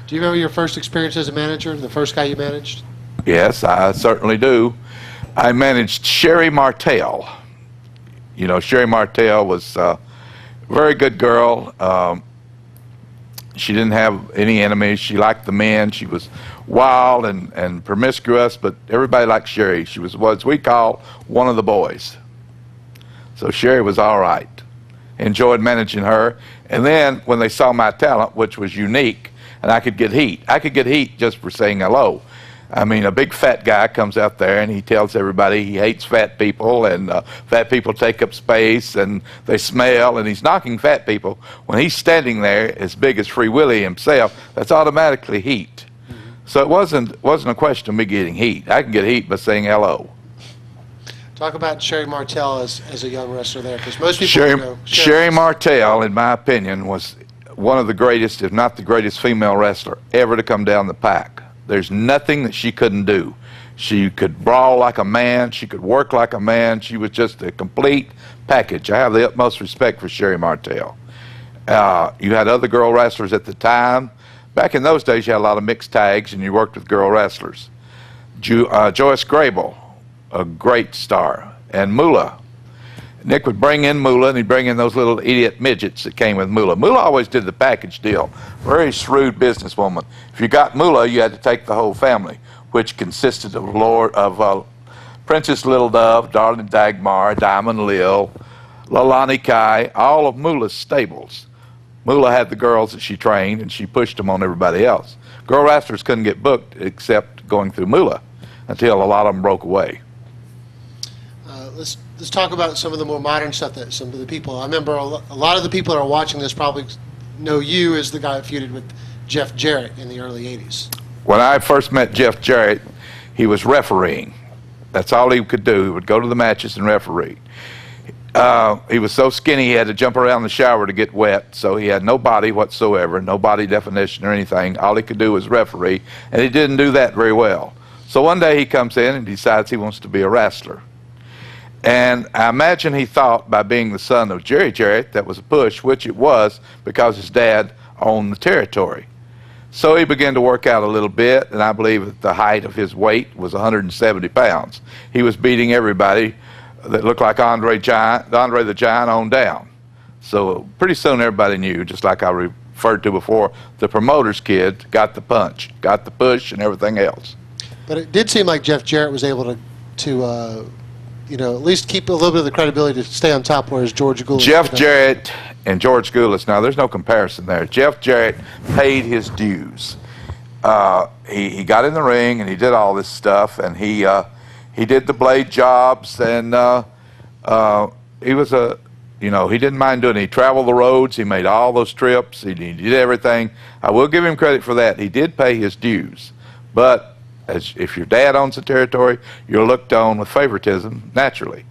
Do you remember your first experience as a manager, the first guy you managed? Yes, I certainly do. I managed Sherri Martel. You know, Sherri Martel was a very good girl. She didn't have any enemies. She liked the men. She was wild and promiscuous, but everybody liked Sherri. She was what we call one of the boys. So Sherri was all right. Enjoyed managing her. And then when they saw my talent, which was unique, and I could get heat. I could get heat just for saying hello. I mean, a big fat guy comes out there and he tells everybody he hates fat people, and fat people take up space and they smell, and he's knocking fat people. When he's standing there as big as Free Willy himself, that's automatically heat. So it wasn't a question of me getting heat. I can get heat by saying hello. Talk about Sherri Martel as a young wrestler there, because most people know Sherri Martel, in my opinion, was one of the greatest, if not the greatest female wrestler ever to come down the pike. There's nothing that she couldn't do. She could brawl like a man. She could work like a man. She was just a complete package. I have the utmost respect for Sherri Martel. You had other girl wrestlers at the time. Back in those days, you had a lot of mixed tags, and you worked with girl wrestlers. Joyce Grable, a great star, and Moolah. Nick would bring in Moolah, and he'd bring in those little idiot midgets that came with Moolah. Moolah always did the package deal. Very shrewd businesswoman. If you got Moolah, you had to take the whole family, which consisted of Princess Little Dove, Darling Dagmar, Diamond Lil, Lalani Kai, all of Moolah's stables. Moolah had the girls that she trained, and she pushed them on everybody else. Girl wrestlers couldn't get booked except going through Moolah until a lot of them broke away. Let's talk about some of the more modern stuff that some of the people. I remember a lot of the people that are watching this probably know you as the guy that feuded with Jeff Jarrett in the early 80s. When I first met Jeff Jarrett, he was refereeing. That's all he could do. He would go to the matches and referee. He was so skinny he had to jump around the shower to get wet, so he had no body whatsoever, no body definition or anything. All he could do was referee, and he didn't do that very well. So one day he comes in and decides he wants to be a wrestler. And I imagine he thought, by being the son of Jerry Jarrett, that was a push, which it was, because his dad owned the territory. So he began to work out a little bit, and I believe that the height of his weight was 170 pounds. He was beating everybody that looked like Andre the Giant on down. So pretty soon everybody knew, just like I referred to before, the promoter's kid got the punch, got the push, and everything else. But it did seem like Jeff Jarrett was able to at least keep a little bit of the credibility to stay on top, whereas George Goulas. Jeff Jarrett and George Goulas, now there's no comparison there. Jeff Jarrett paid his dues. He got in the ring and he did all this stuff, and he did the blade jobs, and he was he didn't mind doing it. He traveled the roads, he made all those trips, he did everything. I will give him credit for that. He did pay his dues, but if your dad owns the territory, you're looked on with favoritism, naturally.